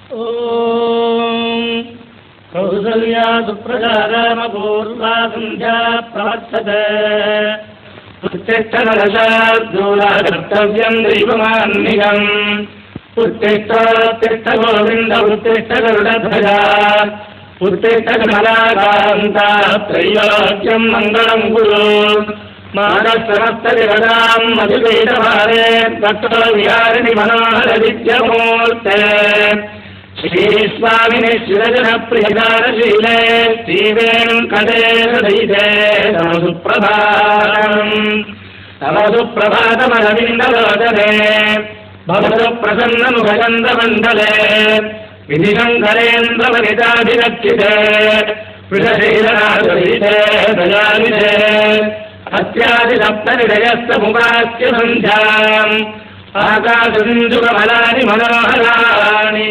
ॐ कौसल्या सुप्रजा रामपूर्वा सन्ध्या प्रवर्तते उत्तिष्ठनरशार्दूला कर्तव्यम् दैवमान्निकम् उत्तिष्ठोत्तिष्ठ गोविन्द उत्तिष्ठ गरुडध्वजा उत्तिष्ठ कमलाकान्ता त्रैलोक्यम् मङ्गलम् कुरु मानसमस्तजगदाम् मधुपीठभारे तत्र विहारिणि मनोहर विद्यमूर्ते श्रीस्वामिनि शिरजनप्रियदानशीले श्रीवेङ्कटेशदयिते नमः सुप्रभातमरविन्दलोचने भवतु प्रसन्नमुखचन्द्रमण्डले विधिशङ्करेन्द्रवनिताभिरक्षिते वृषशीलनाशयिते दयानिधे अत्यादिसप्तनिधयस्तमुपास्य सन्ध्याम् आकाशसिन्धुकमलानि मनोहराणि।